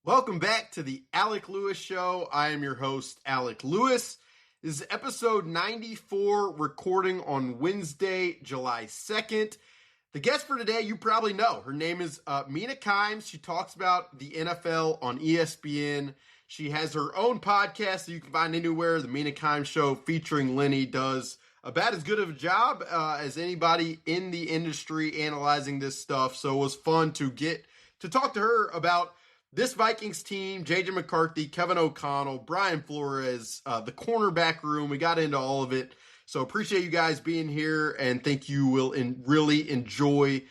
Welcome back to the Alec Lewis Show. I am your host, Alec Lewis. This is episode 94, recording on Wednesday, July 2nd. The guest for today, you probably know. Her name is Mina. She talks about the NFL on ESPN. She has her own podcast that you can find anywhere. The Mina Kimes Show featuring Lenny does about as good of a job as anybody in the industry analyzing this stuff. So it was fun to get to talk to her about this Vikings team, J.J. McCarthy, Kevin O'Connell, Brian Flores, the cornerback room. We got into all of it. So appreciate you guys being here and think you will really enjoy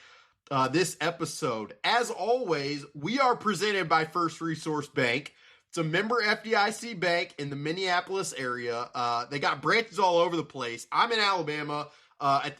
this episode. As always, we are presented by First Resource Bank. It's a member FDIC bank in the Minneapolis area. They got branches all over the place. I'm in Alabama,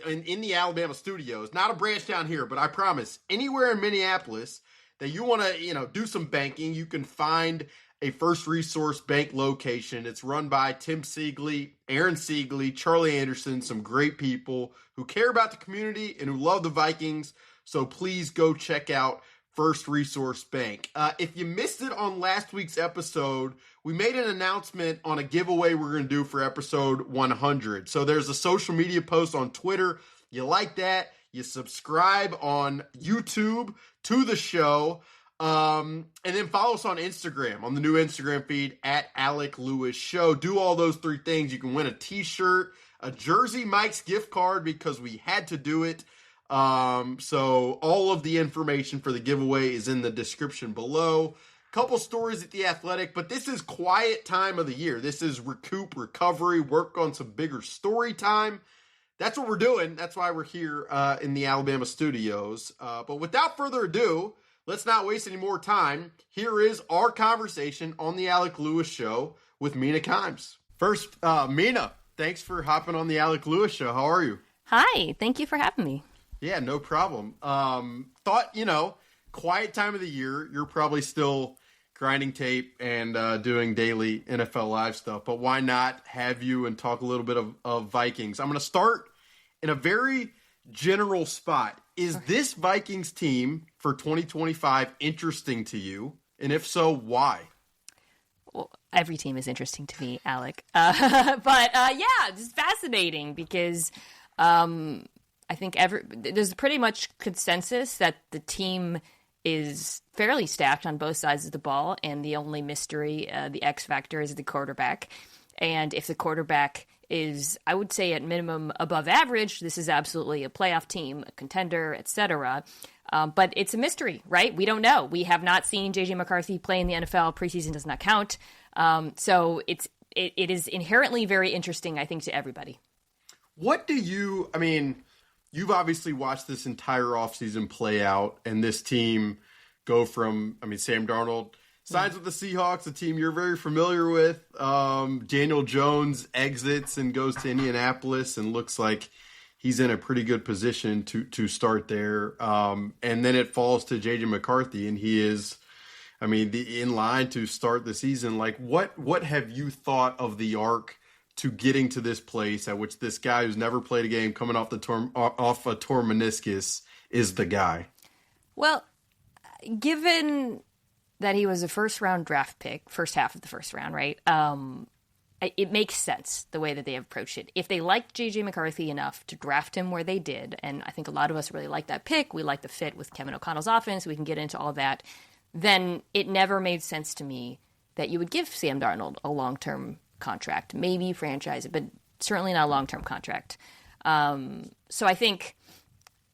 in the Alabama studios. Not a branch down here, but I promise, anywhere in Minneapolis that you want to, do some banking, you can find a First Resource Bank location. It's run by Tim Siegley, Aaron Siegley, Charlie Anderson, some great people who care about the community and who love the Vikings. So please go check out First Resource Bank. If you missed it on last week's episode, we made an announcement on a giveaway we're going to do for episode 100. So there's a social media post on Twitter. You like that? You subscribe on YouTube to the show, and then follow us on Instagram, on the new Instagram feed, at Alec Lewis Show. Do all those three things. You can win a t-shirt, a Jersey Mike's gift card, because we had to do it. So all of the information for the giveaway is in the description below. Couple stories at The Athletic, but this is quiet time of the year. This is recoup, recovery, work on some bigger story time. That's what we're doing. That's why we're here in the Alabama studios. But without further ado, let's not waste any more time. Here is our conversation on the Alec Lewis Show with Mina Kimes. First, Mina, thanks for hopping on the Alec Lewis Show. How are you? Hi, thank you for having me. Yeah, no problem. Thought, quiet time of the year. You're probably still grinding tape and doing daily NFL Live stuff, but why not have you and talk a little bit of Vikings? I'm going to start in a very general spot. Is this Vikings team for 2025 interesting to you? And if so, why? Well, every team is interesting to me, Alec. But it's fascinating because I think there's pretty much consensus that the team is fairly stacked on both sides of the ball, and the only mystery, the X factor, is the quarterback. And if the quarterback is, I would say, at minimum above average, this is absolutely a playoff team, a contender, etc. But it's a mystery, right? We don't know. We have not seen J.J. McCarthy play in the NFL. Preseason does not count. So it is inherently very interesting, I think, to everybody. What do you, you've obviously watched this entire offseason play out, and this team go from, Sam Darnold signs with the Seahawks, a team you're very familiar with. Daniel Jones exits and goes to Indianapolis and looks like he's in a pretty good position to start there. And then it falls to J.J. McCarthy, and he is, in line to start the season. Like, what have you thought of the arc to getting to this place at which this guy who's never played a game coming off off a torn meniscus is the guy? Well, given that he was a first-round draft pick, first half of the first round, right? It makes sense the way that they have approached it. If they liked J.J. McCarthy enough to draft him where they did, and I think a lot of us really like that pick, we like the fit with Kevin O'Connell's offense, we can get into all that, then it never made sense to me that you would give Sam Darnold a long-term contract, maybe franchise it, but certainly not a long-term contract. So I think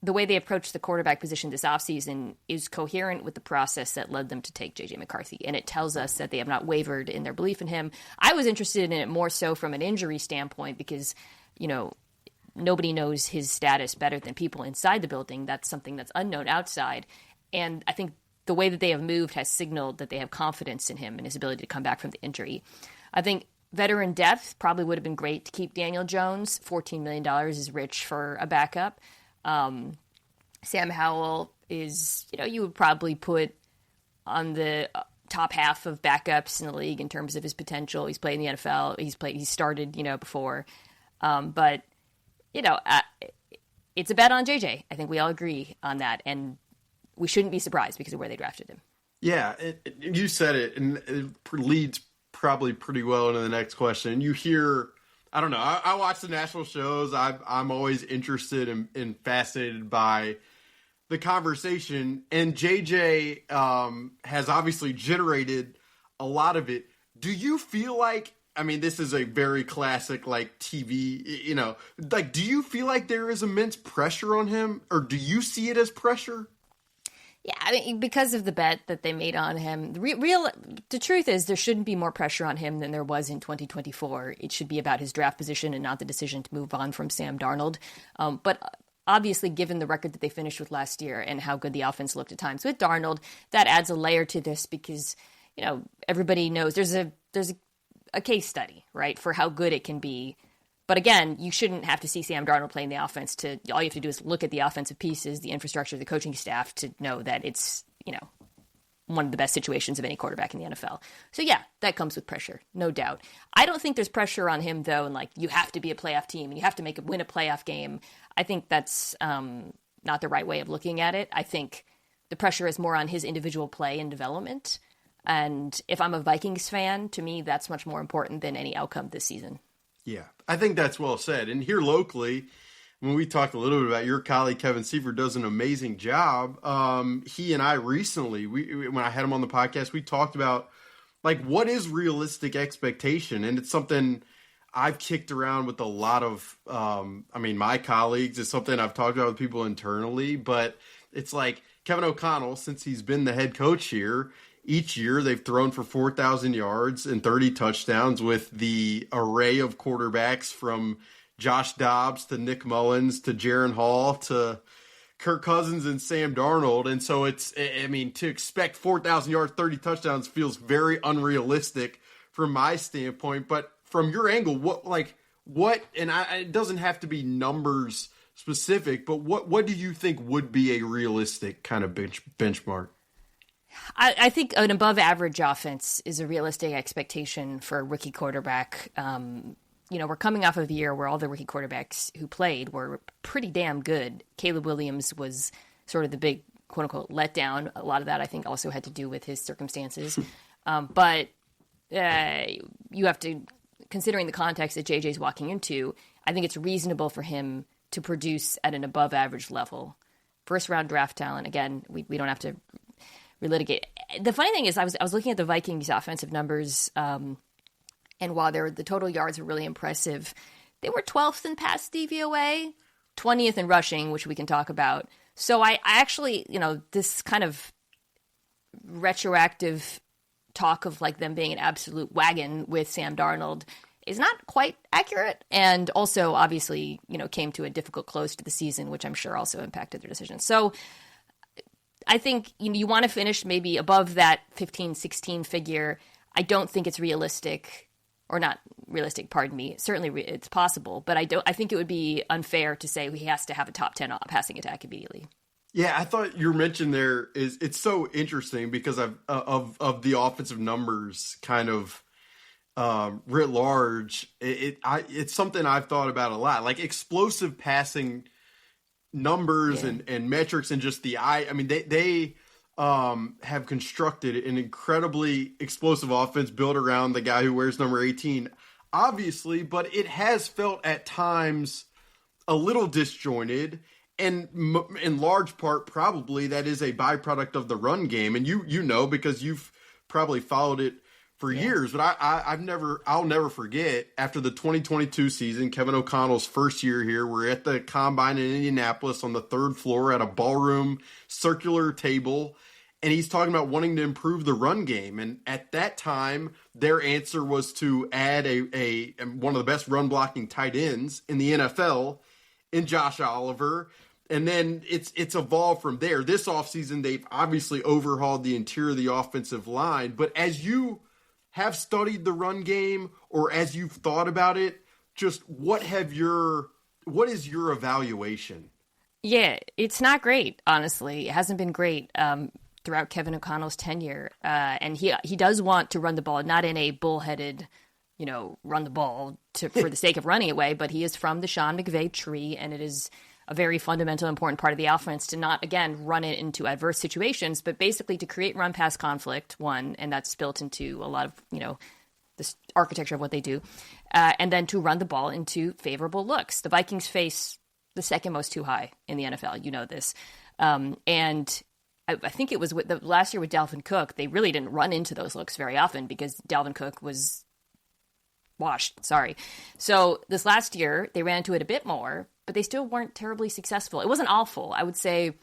the way they approach the quarterback position this offseason is coherent with the process that led them to take J.J. McCarthy, and it tells us that they have not wavered in their belief in him. I was interested in it more so from an injury standpoint because, nobody knows his status better than people inside the building. That's something that's unknown outside, and I think the way that they have moved has signaled that they have confidence in him and his ability to come back from the injury. I think veteran depth probably would have been great to keep Daniel Jones. $14 million is rich for a backup. Sam Howell is, you would probably put on the top half of backups in the league in terms of his potential. He's played in the NFL. He's started, before. But it's a bet on JJ. I think we all agree on that. And we shouldn't be surprised because of where they drafted him. Yeah, you said it, and it leads probably pretty well into the next question. You hear, I don't know, I watch the national shows. I'm always interested and fascinated by the conversation, and JJ has obviously generated a lot of it. Do you feel like, I mean, this is a very classic, like, TV, you know, like, do you feel like there is immense pressure on him, or do you see it as pressure? Yeah, I mean, because of the bet that they made on him, the truth is there shouldn't be more pressure on him than there was in 2024. It should be about his draft position and not the decision to move on from Sam Darnold. But obviously, given the record that they finished with last year and how good the offense looked at times with Darnold, that adds a layer to this because, you know, everybody knows there's a case study, right, for how good it can be. But again, you shouldn't have to see Sam Darnold playing the offense all you have to do is look at the offensive pieces, the infrastructure, the coaching staff to know that it's, you know, one of the best situations of any quarterback in the NFL. So yeah, that comes with pressure, no doubt. I don't think there's pressure on him though, and like you have to be a playoff team and you have to win a playoff game. I think that's not the right way of looking at it. I think the pressure is more on his individual play and development. And if I'm a Vikings fan, to me, that's much more important than any outcome this season. Yeah, I think that's well said. And here locally, when we talked a little bit about your colleague, Kevin Seifert, does an amazing job. He and I recently, when I had him on the podcast, we talked about, like, what is realistic expectation? And it's something I've kicked around with a lot of, my colleagues. It's something I've talked about with people internally. But it's like Kevin O'Connell, since he's been the head coach here, each year they've thrown for 4,000 yards and 30 touchdowns with the array of quarterbacks from Josh Dobbs to Nick Mullins to Jaron Hall to Kirk Cousins and Sam Darnold. And so to expect 4,000 yards, 30 touchdowns feels very unrealistic from my standpoint. But from your angle, it doesn't have to be numbers specific, but what do you think would be a realistic kind of benchmark? I think an above-average offense is a realistic expectation for a rookie quarterback. We're coming off of a year where all the rookie quarterbacks who played were pretty damn good. Caleb Williams was sort of the big, quote-unquote, letdown. A lot of that, I think, also had to do with his circumstances. But you have to, considering the context that JJ's walking into, I think it's reasonable for him to produce at an above-average level. First-round draft talent, again, we don't have to relitigate. The funny thing is, I was looking at the Vikings offensive numbers, and while the total yards were really impressive, they were 12th in pass DVOA, 20th in rushing, which we can talk about. So I actually, this kind of retroactive talk of like them being an absolute wagon with Sam Darnold is not quite accurate, and also obviously, came to a difficult close to the season, which I'm sure also impacted their decision. So I think you want to finish maybe above that 15, 16 figure. I don't think it's realistic, or not realistic, pardon me. Certainly it's possible, but I think it would be unfair to say he has to have a top 10 passing attack immediately. Yeah, I thought your mention there it's so interesting because of the offensive numbers kind of writ large. It's something I've thought about a lot, like explosive passing numbers and metrics and just the eye. I mean, they have constructed an incredibly explosive offense built around the guy who wears number 18, obviously, but it has felt at times a little disjointed, and in large part, probably that is a byproduct of the run game. And you know, because you've probably followed it for years, but I'll never forget after the 2022 season, Kevin O'Connell's first year here, we're at the combine in Indianapolis on the third floor at a ballroom circular table. And he's talking about wanting to improve the run game. And at that time, their answer was to add a one of the best run blocking tight ends in the NFL in Josh Oliver. And then it's evolved from there. This offseason, they've obviously overhauled the interior of the offensive line. But as you have studied the run game, or as you've thought about it, just what is your evaluation? Yeah, it's not great, honestly. It hasn't been great throughout Kevin O'Connell's tenure. And he does want to run the ball, not in a bullheaded, run the ball for the sake of running it away, but he is from the Sean McVay tree, and it is a very fundamental, important part of the offense to not, again, run it into adverse situations, but basically to create run-pass conflict, one, and that's built into a lot of, this architecture of what they do, and then to run the ball into favorable looks. The Vikings face the second most too high in the NFL. You know this. And I think it was the last year with Dalvin Cook, they really didn't run into those looks very often because Dalvin Cook was washed. Sorry. So this last year, they ran into it a bit more, but they still weren't terribly successful. It wasn't awful. I would say,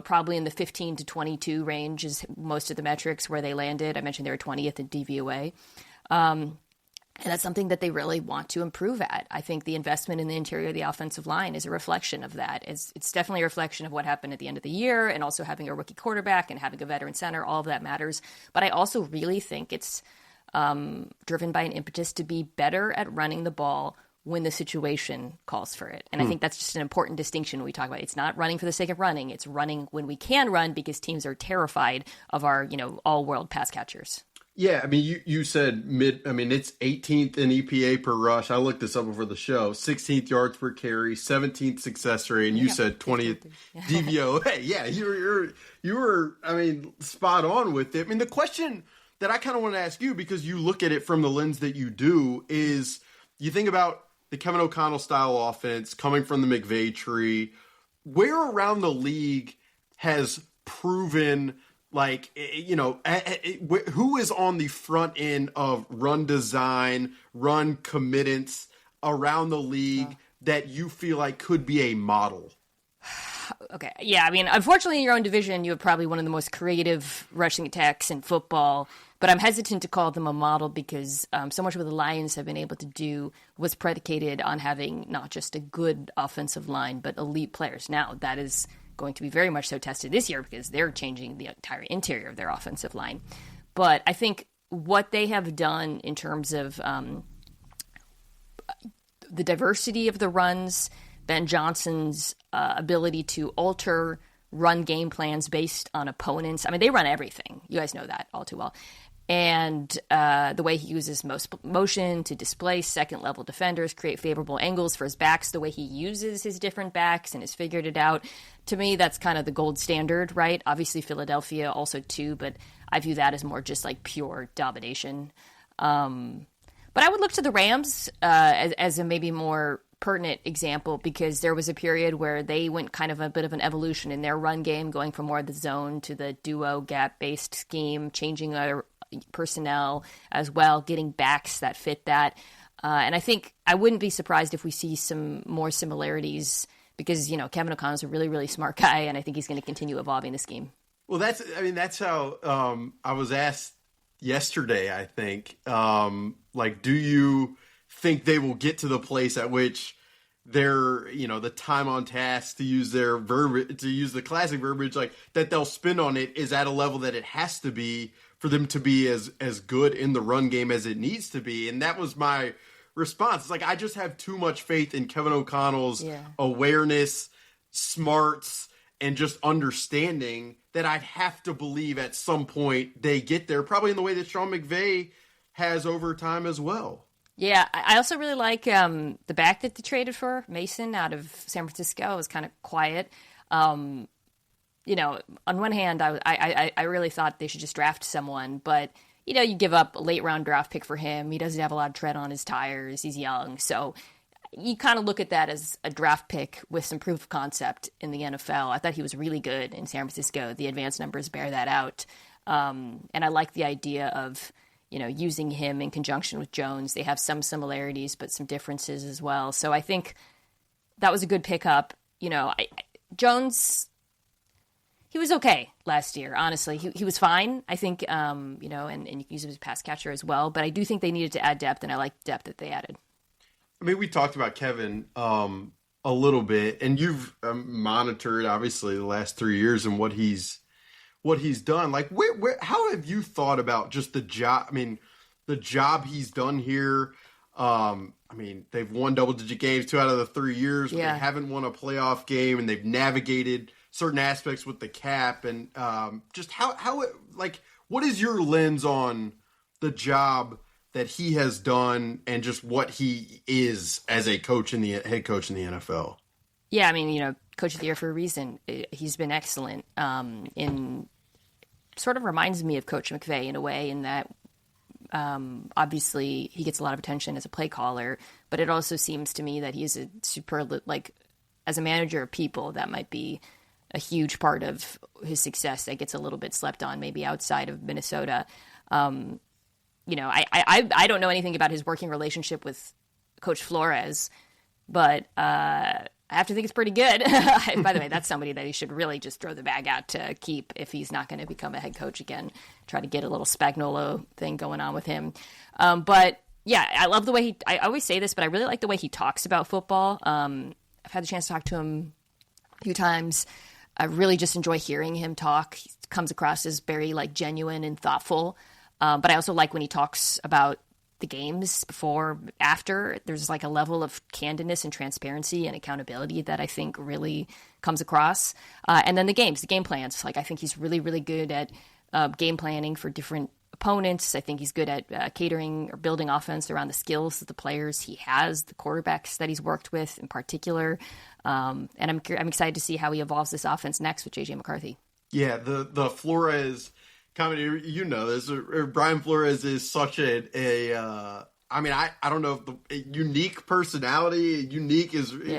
probably in the 15 to 22 range is most of the metrics where they landed. I mentioned they were 20th in DVOA. And that's something that they really want to improve at. I think the investment in the interior of the offensive line is a reflection of that. It's definitely a reflection of what happened at the end of the year, and also having a rookie quarterback and having a veteran center. All of that matters. But I also really think it's driven by an impetus to be better at running the ball when the situation calls for it. And I think that's just an important distinction when we talk about it. It's not running for the sake of running. It's running when we can run because teams are terrified of our, all-world pass catchers. Yeah, I mean, you said it's 18th in EPA per rush. I looked this up before the show. 16th yards per carry, 17th success rate, and you said 20th DVOA. Yeah, you were, spot on with it. I mean, the question that I kind of want to ask you, because you look at it from the lens that you do, is you think about the Kevin O'Connell style offense coming from the McVay tree. Where around the league has proven who is on the front end of run design, run committance around the league that you feel like could be a model? Okay. Yeah. Unfortunately, in your own division, you have probably one of the most creative rushing attacks in football, but I'm hesitant to call them a model because so much of what the Lions have been able to do was predicated on having not just a good offensive line, but elite players. Now, that is going to be very much so tested this year because they're changing the entire interior of their offensive line. But I think what they have done in terms of the diversity of the runs, Ben Johnson's ability to alter run game plans based on opponents. They run everything. You guys know that all too well. And the way he uses motion to displace second-level defenders, create favorable angles for his backs, the way he uses his different backs and has figured it out. To me, that's kind of the gold standard, right? Obviously, Philadelphia also too, but I view that as more just like pure domination. But I would look to the Rams as a maybe more pertinent example because there was a period where they went kind of a bit of an evolution in their run game, going from more of the zone to the duo gap-based scheme, changing their personnel as well, getting backs that fit that. And I think I wouldn't be surprised if we see some more similarities because, Kevin O'Connell's a really, really smart guy, and I think he's going to continue evolving the scheme. Well, that's how I was asked yesterday, I think. Do you think they will get to the place at which they're, the time on task, to use their verbiage, to use the classic verbiage, that they'll spend on it is at a level that it has to be for them to be as good in the run game as it needs to be. And that was my response. It's I just have too much faith in Kevin O'Connell's awareness, smarts, and just understanding that I'd have to believe at some point they get there, probably in the way that Sean McVay has over time as well. Yeah, I also really like the back that they traded for, Mason, out of San Francisco. It was kind of quiet. On one hand, I really thought they should just draft someone, but, you give up a late-round draft pick for him. He doesn't have a lot of tread on his tires. He's young. So you kind of look at that as a draft pick with some proof of concept in the NFL. I thought he was really good in San Francisco. The advanced numbers bear that out. And I like the idea of, using him in conjunction with Jones. They have some similarities, but some differences as well. So I think that was a good pickup. Jones, he was okay last year, honestly. He was fine, I think, and you can use him as a pass catcher as well. But I do think they needed to add depth, and I like the depth that they added. We talked about Kevin a little bit, and you've monitored, obviously, the last 3 years and what he's done. How have you thought about just the job? The job he's done here. They've won double-digit games 2 out of the 3 years. Yeah. They haven't won a playoff game, and they've navigated certain aspects with the cap. And just what is your lens on the job that he has done and just what he is as a coach head coach in the NFL? Yeah, I mean, coach of the year for a reason. He's been excellent. In sort of reminds me of Coach McVay in a way, in that obviously he gets a lot of attention as a play caller, but it also seems to me that he's a as a manager of people, that might be a huge part of his success that gets a little bit slept on, maybe outside of Minnesota. I don't know anything about his working relationship with Coach Flores, but I have to think it's pretty good. By the way, that's somebody that he should really just throw the bag out to keep if he's not going to become a head coach again. Try to get a little Spagnuolo thing going on with him. But yeah, I love the way I always say this, but I really like the way he talks about football. I've had the chance to talk to him a few times. I really just enjoy hearing him talk. He comes across as very genuine and thoughtful. But I also like when he talks about the games before, after. There's a level of candidness and transparency and accountability that I think really comes across. And then the game plans. I think he's really, really good at game planning for different opponents. I think he's good at catering or building offense around the skills of the players he has, the quarterbacks that he's worked with in particular. And I'm excited to see how he evolves this offense next with JJ McCarthy. Yeah, the Flores comedy, this. Brian Flores is such I don't know if the unique personality,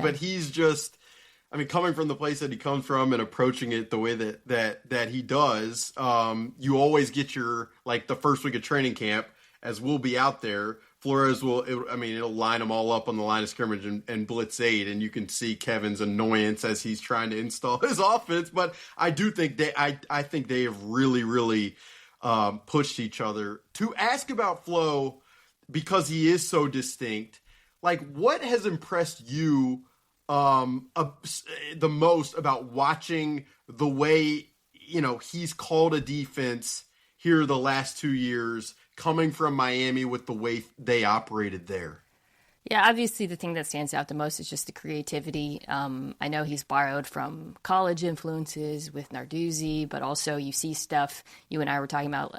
but he's just, coming from the place that he comes from and approaching it the way that he does, you always get your, the first week of training camp, as we'll be out there, Flores it'll line them all up on the line of scrimmage and blitz 8, and you can see Kevin's annoyance as he's trying to install his offense. But I do think I think they have really, really pushed each other. To ask about Flo, because he is so distinct, what has impressed you the most about watching the way, he's called a defense here the last 2 years, coming from Miami with the way they operated there? Yeah, obviously the thing that stands out the most is just the creativity. I know he's borrowed from college influences with Narduzzi, but also you see stuff you and I were talking about,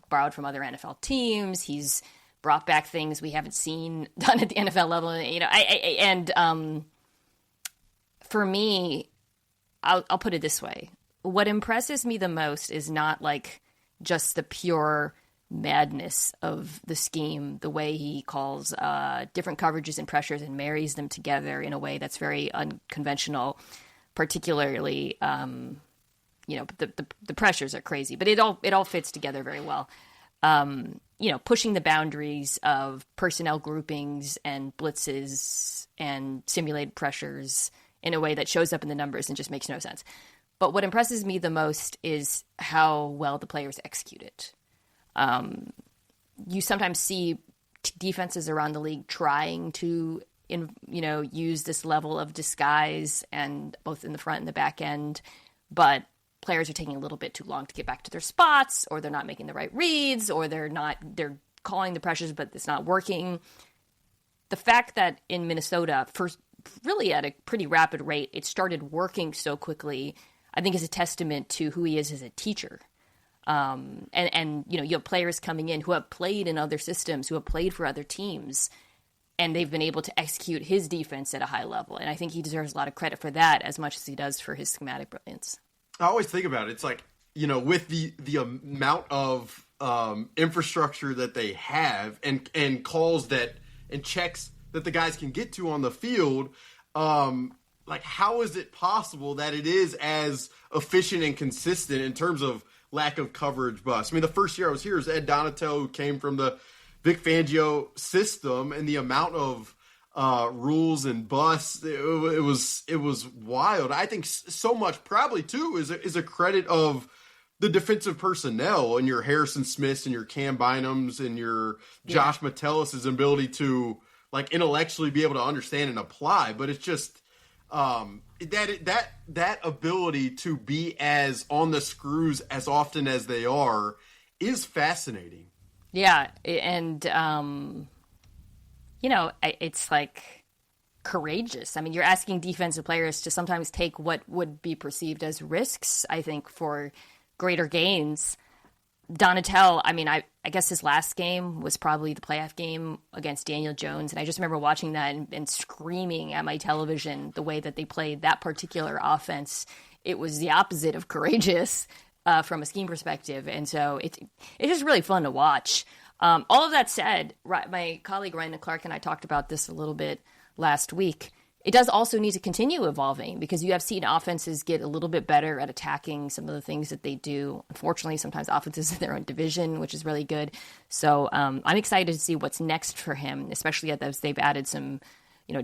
borrowed from other NFL teams. He's brought back things we haven't seen done at the NFL level. For me, I'll put it this way. What impresses me the most is not just the pure madness of the scheme, the way he calls different coverages and pressures and marries them together in a way that's very unconventional, particularly, the pressures are crazy, but it all fits together very well. Pushing the boundaries of personnel groupings and blitzes and simulated pressures in a way that shows up in the numbers and just makes no sense. But what impresses me the most is how well the players execute it. You sometimes see defenses around the league trying to, use this level of disguise, and both in the front and the back end, but players are taking a little bit too long to get back to their spots, or they're not making the right reads, or they're calling the pressures, but it's not working. The fact that in Minnesota, first, really at a pretty rapid rate, it started working so quickly, I think is a testament to who he is as a teacher. And you have players coming in who have played in other systems, who have played for other teams, and they've been able to execute his defense at a high level. And I think he deserves a lot of credit for that as much as he does for his schematic brilliance. I always think about it. It's with the amount of infrastructure that they have and calls and checks that the guys can get to on the field, how is it possible that it is as efficient and consistent in terms of lack of coverage bust? The first year I was here was Ed Donato, who came from the Vic Fangio system, and the amount of rules and busts, it was wild. I think so much probably too is a credit of the defensive personnel and your Harrison Smiths and your Cam Bynums and your Josh Metellus' ability to intellectually be able to understand and apply. But it's just that ability to be as on the screws as often as they are is fascinating. Yeah, and it's courageous. You're asking defensive players to sometimes take what would be perceived as risks, I think, for greater gains. Donatel, I mean, I guess his last game was probably the playoff game against Daniel Jones. And I just remember watching that and screaming at my television the way that they played that particular offense. It was the opposite of courageous from a scheme perspective. And so it's just really fun to watch. All of that said, my colleague Ryan Clark and I talked about this a little bit last week. It does also need to continue evolving because you have seen offenses get a little bit better at attacking some of the things that they do. Unfortunately, sometimes offenses in their own division, which is really good. So I'm excited to see what's next for him, especially as they've added some,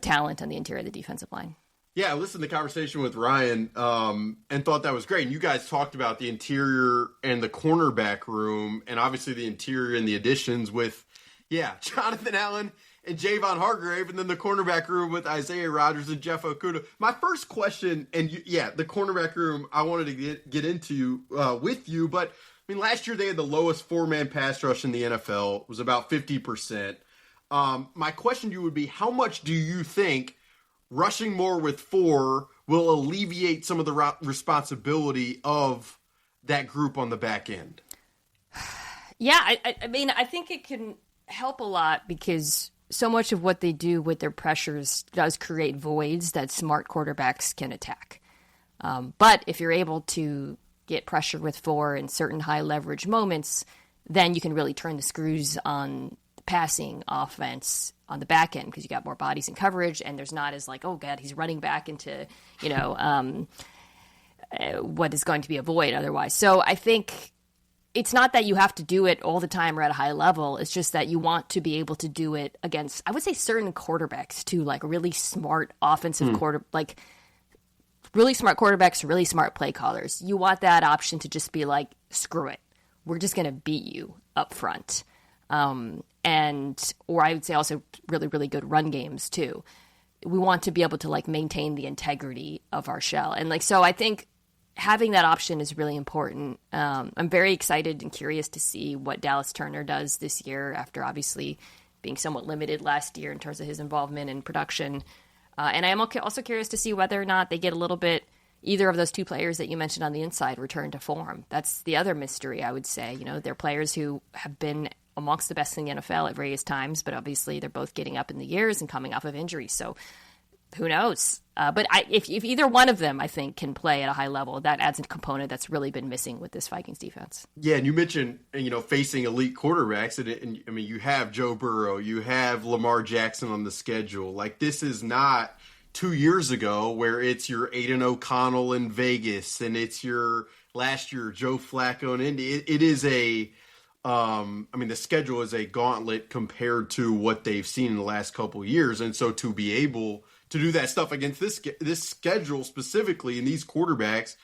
talent on the interior of the defensive line. Yeah, I listened to the conversation with Ryan and thought that was great. And you guys talked about the interior and the cornerback room, and obviously the interior and the additions with, Jonathan Allen and Javon Hargrave, and then the cornerback room with Isaiah Rodgers and Jeff Okudah. My first question, and the cornerback room I wanted to get into with you, but I mean, last year they had the lowest four-man pass rush in the NFL. It was about 50%. My question to you would be, how much do you think rushing more with four will alleviate some of the responsibility of that group on the back end? Yeah, I mean, I think it can help a lot because so much of what they do with their pressures does create voids that smart quarterbacks can attack. But if you're able to get pressure with four in certain high leverage moments, then you can really turn the screws on the passing offense on the back end because you got more bodies in coverage and there's not as like, oh God, he's running back into, what is going to be a void otherwise. So I think it's not that you have to do it all the time or at a high level. It's just that you want to be able to do it against, I would say, certain quarterbacks too, like really smart offensive really smart quarterbacks, really smart play callers. You want that option to just be like, screw it. We're just going to beat you up front. Or I would say also really, really good run games too. We want to be able to like maintain the integrity of our shell. And so I think having that option is really important. I'm very excited and curious to see what Dallas Turner does this year after obviously being somewhat limited last year in terms of his involvement in production. And I am also curious to see whether or not they get a little bit, either of those two players that you mentioned on the inside return to form. That's the other mystery, I would say. They're players who have been amongst the best in the NFL at various times, but obviously they're both getting up in the years and coming off of injuries. So who knows? But if either one of them, I think, can play at a high level, that adds a component that's really been missing with this Vikings defense. Yeah, and you mentioned, facing elite quarterbacks. And I mean, you have Joe Burrow, you have Lamar Jackson on the schedule. Like, this is not 2 years ago where it's your Aiden O'Connell in Vegas and it's your last year Joe Flacco in Indy. It is the schedule is a gauntlet compared to what they've seen in the last couple of years. And so to be able to do that stuff against this schedule specifically and these quarterbacks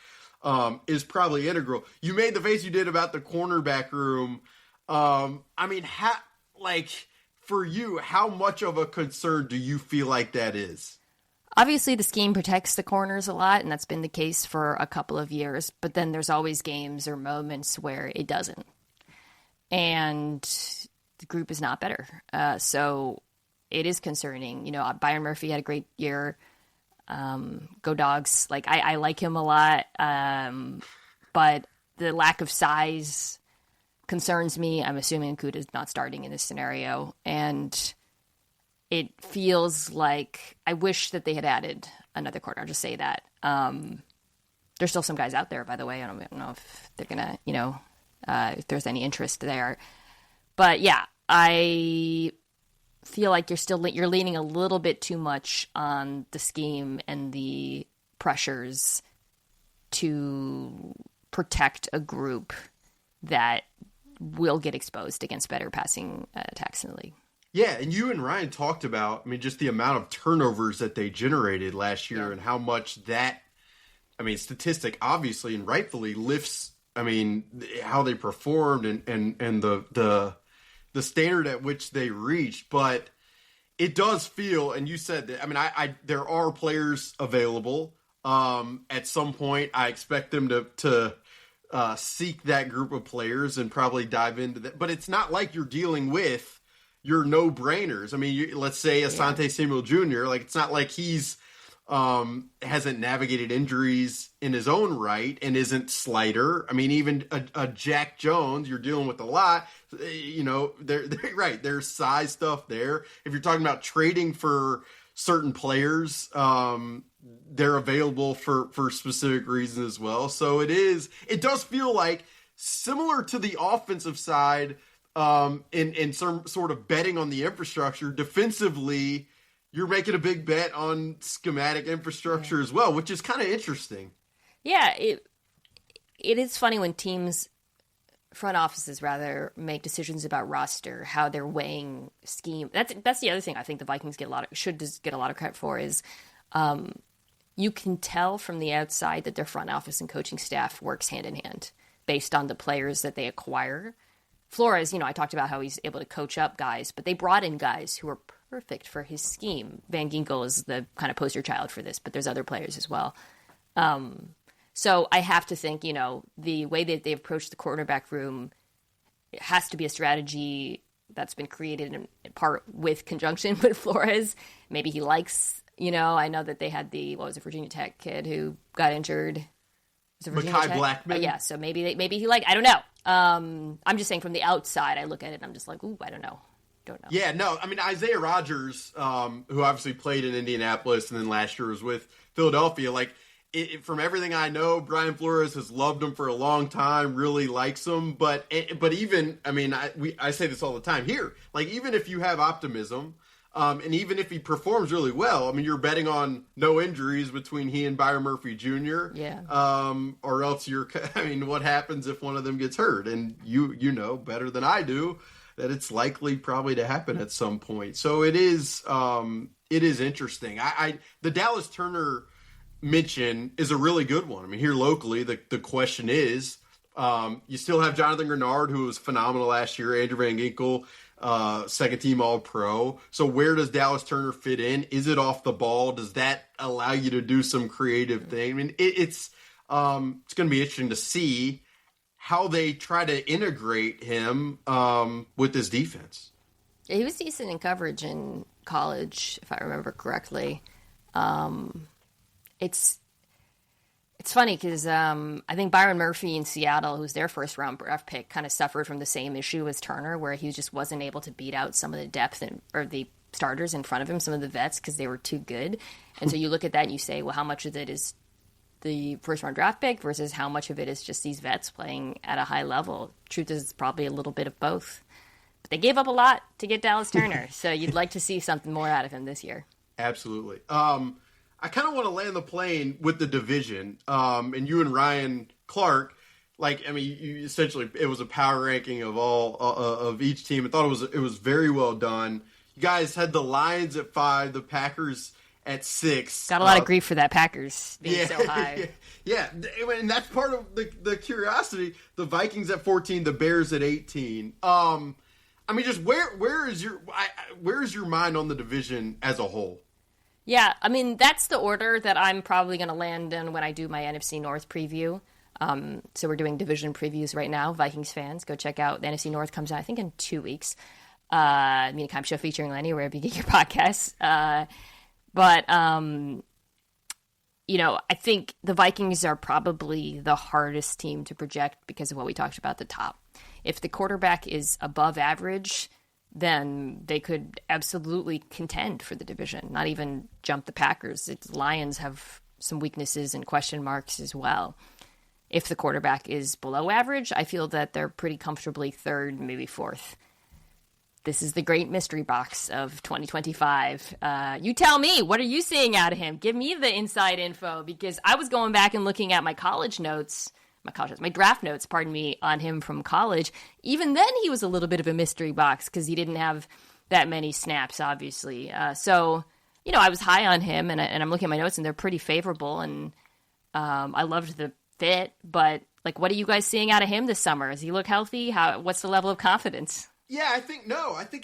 is probably integral. You made the face you did about the cornerback room. For you, how much of a concern do you feel like that is? Obviously, the scheme protects the corners a lot, and that's been the case for a couple of years. But then there's always games or moments where it doesn't. And the group is not better. So it is concerning. Byron Murphy had a great year. Go Dogs. I like him a lot. But the lack of size concerns me. I'm assuming Okudah's not starting in this scenario. And it feels like I wish that they had added another corner. I'll just say that. There's still some guys out there, by the way. I don't know if they're going to, if there's any interest there. But yeah, I feel like you're leaning a little bit too much on the scheme and the pressures to protect a group that will get exposed against better passing attacks in the league. Yeah, and you and Ryan talked about, just the amount of turnovers that they generated last year and how much that, statistic obviously and rightfully lifts, how they performed and the standard at which they reached. But it does feel, and you said that, there are players available. At some point, I expect them to seek that group of players and probably dive into that. But it's not like you're dealing with your no-brainers. Let's say Asante Samuel Jr., it's not like he's hasn't navigated injuries in his own right and isn't slighter. I mean, even a Jack Jones, you're dealing with a lot. You know, they're right. There's size stuff there. If you're talking about trading for certain players, they're available for specific reasons as well. So it does feel like similar to the offensive side, in some sort of betting on the infrastructure. Defensively, you're making a big bet on schematic infrastructure as well, which is kind of interesting. Yeah, it is funny when teams, front offices rather, make decisions about roster, how they're weighing scheme. That's the other thing I think the Vikings should just get a lot of credit for is you can tell from the outside that their front office and coaching staff works hand in hand based on the players that they acquire. Flores, I talked about how he's able to coach up guys, but they brought in guys who are perfect for his scheme. Van Ginkel is the kind of poster child for this, but there's other players as well. So I have to think, the way that they approach the quarterback room, it has to be a strategy that's been created in part with conjunction with Flores. Maybe he likes, I know that they had Virginia Tech kid who got injured. Mekhi Blackman. Yeah, so maybe he I don't know. I'm just saying from the outside, I look at it and I'm just like, ooh, I don't know. Yeah, no, I mean, Isaiah Rodgers, who obviously played in Indianapolis and then last year was with Philadelphia, from everything I know, Brian Flores has loved him for a long time, really likes him, but even, I say this all the time here, even if you have optimism, and even if he performs really well, you're betting on no injuries between he and Byron Murphy Jr. Yeah. Or else what happens if one of them gets hurt? And you know better than I do that it's likely probably to happen at some point. So it is interesting. The Dallas Turner mention is a really good one. Here locally, the question is, you still have Jonathan Grenard, who was phenomenal last year, Andrew Van Ginkel, second team All-Pro. So where does Dallas Turner fit in? Is it off the ball? Does that allow you to do some creative thing? It's going to be interesting to see how they try to integrate him with this defense. He was decent in coverage in college, if I remember correctly. It's funny because I think Byron Murphy in Seattle, who's their first-round draft pick, kind of suffered from the same issue as Turner, where he just wasn't able to beat out some of the depth or the starters in front of him, some of the vets, because they were too good. And so you look at that and you say, well, how much of it is the first-round draft pick versus how much of it is just these vets playing at a high level? Truth is, it's probably a little bit of both. But they gave up a lot to get Dallas Turner, so you'd like to see something more out of him this year. Absolutely. I kind of want to land the plane with the division, and you and Ryan Clark, you essentially, it was a power ranking of all of each team. I thought it was very well done. You guys had the Lions at 5, the Packers at 6. Got a lot of grief for that Packers being so high. Yeah, and that's part of the curiosity. The Vikings at 14, the Bears at 18. Just where is your mind on the division as a whole? Yeah, that's the order that I'm probably going to land in when I do my NFC North preview. So we're doing division previews right now. Vikings fans, go check out. The NFC North comes out, I think, in 2 weeks. Mina Kime Show featuring Lenny, wherever you get your podcasts. I think the Vikings are probably the hardest team to project because of what we talked about at the top. If the quarterback is above average, then they could absolutely contend for the division, not even jump the Packers. The Lions have some weaknesses and question marks as well. If the quarterback is below average, I feel that they're pretty comfortably third, maybe fourth. This is the great mystery box of 2025. You tell me, what are you seeing out of him? Give me the inside info, because I was going back and looking at my draft notes, on him from college. Even then, he was a little bit of a mystery box because he didn't have that many snaps, obviously. I was high on him, and I'm looking at my notes, and they're pretty favorable, and I loved the fit. But what are you guys seeing out of him this summer? Does he look healthy? What's the level of confidence? Yeah, I think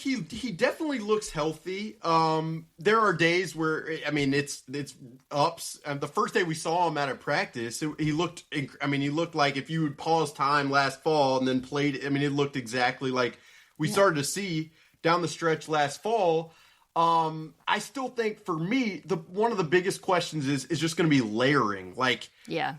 he definitely looks healthy. There are days where it's ups. And the first day we saw him out of practice, he looked like if you would pause time last fall and then played. It looked exactly like we started to see down the stretch last fall. I still think for me, one of the biggest questions is just going to be layering. Like, Yeah.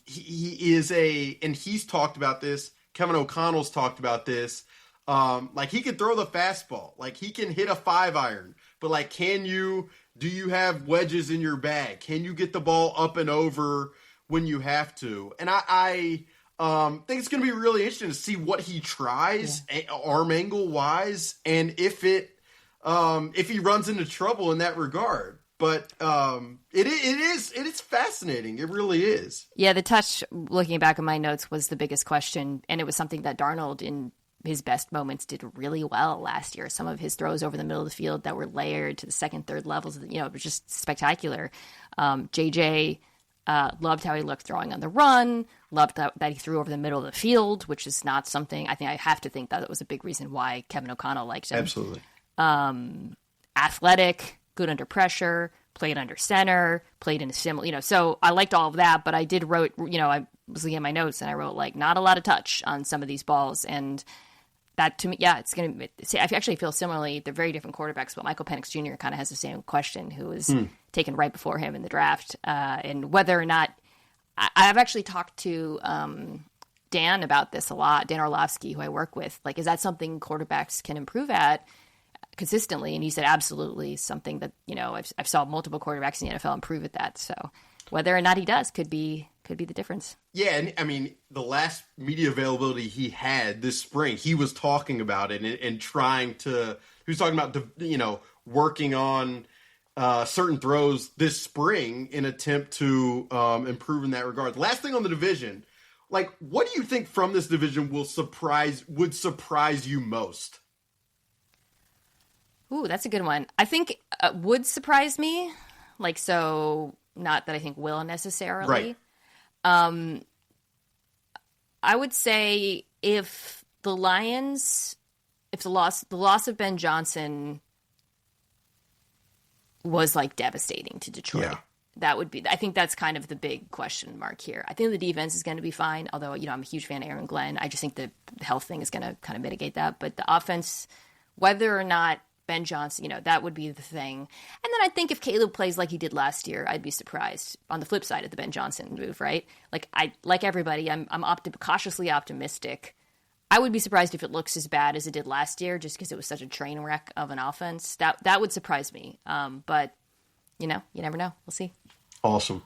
He is and he's talked about this. Kevin O'Connell's talked about this. Like he can throw the fastball, like he can hit a 5-iron, but like, do you have wedges in your bag? Can you get the ball up and over when you have to? And I think it's going to be really interesting to see what he tries, arm angle wise, and if he runs into trouble in that regard. But it is fascinating. It really is. Yeah, the touch, looking back at my notes, was the biggest question, and it was something that Darnold in his best moments did really well last year. Some of his throws over the middle of the field that were layered to the second, third levels, it was just spectacular. JJ loved how he looked throwing on the run, loved that he threw over the middle of the field, which is not something, I have to think that was a big reason why Kevin O'Connell liked him. Absolutely. Athletic, good under pressure, played under center, played in a similar, so I liked all of that, but I wrote, I was looking at my notes and I wrote like not a lot of touch on some of these balls. And that to me, it's going to, I actually feel similarly. They're very different quarterbacks, but Michael Penix Jr. kind of has the same question, who was taken right before him in the draft. And whether or not, I've actually talked to Dan about this a lot, Dan Orlovsky, who I work with. Like, is that something quarterbacks can improve at consistently? And he said, absolutely, something that, I've saw multiple quarterbacks in the NFL improve at that. So whether or not he does could be the difference. Yeah, and I mean, the last media availability he had this spring, he was talking about it and he was talking about, working on certain throws this spring in attempt to improve in that regard. The last thing on the division, like, what do you think from this division would surprise you most? Ooh, that's a good one. I think would surprise me, so not that I think will necessarily. Right. I would say if the Lions, the loss of Ben Johnson was devastating to Detroit, that would be, I think that's kind of the big question mark here. I think the defense is going to be fine, although, I'm a huge fan of Aaron Glenn. I just think the health thing is going to kind of mitigate that. But the offense, whether or not Ben Johnson, that would be the thing. And then I think if Caleb plays like he did last year, I'd be surprised on the flip side of the Ben Johnson move, right? Like everybody, I'm cautiously optimistic. I would be surprised if it looks as bad as it did last year, just because it was such a train wreck of an offense. That would surprise me. But, you never know. We'll see. Awesome.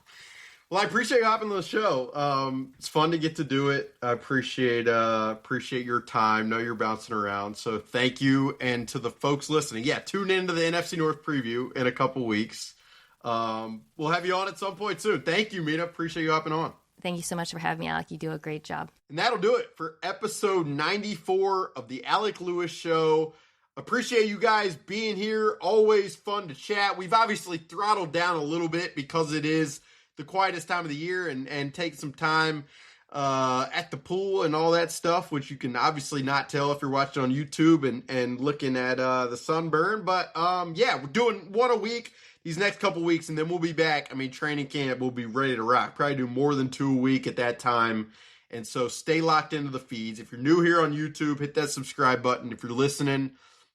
Well, I appreciate you hopping on the show. It's fun to get to do it. I appreciate your time. Know you're bouncing around, so thank you. And to the folks listening, tune into the NFC North preview in a couple weeks. We'll have you on at some point soon. Thank you, Mina. Appreciate you hopping on. Thank you so much for having me, Alec. You do a great job. And that'll do it for episode 94 of the Alec Lewis Show. Appreciate you guys being here. Always fun to chat. We've obviously throttled down a little bit because it is the quietest time of the year and take some time at the pool and all that stuff, which you can obviously not tell if you're watching on YouTube and looking at the sunburn. But we're doing one a week these next couple weeks, and then we'll be back. I mean, training camp will be ready to rock. Probably do more than 2 a week at that time. And so stay locked into the feeds. If you're new here on YouTube, hit that subscribe button. If you're listening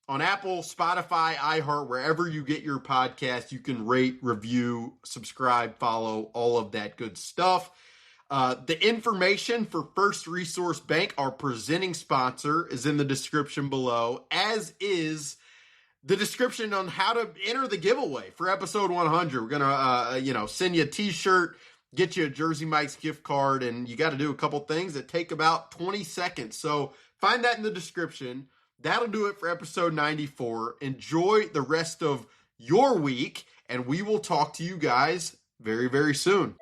on Apple, Spotify, iHeart, wherever you get your podcast, you can rate, review, subscribe, follow, all of that good stuff. The information for First Resource Bank, our presenting sponsor, is in the description below, as is the description on how to enter the giveaway for episode 100. We're going to, send you a t-shirt, get you a Jersey Mike's gift card, and you got to do a couple things that take about 20 seconds. So find that in the description. That'll do it for episode 94. Enjoy the rest of your week, and we will talk to you guys very, very soon.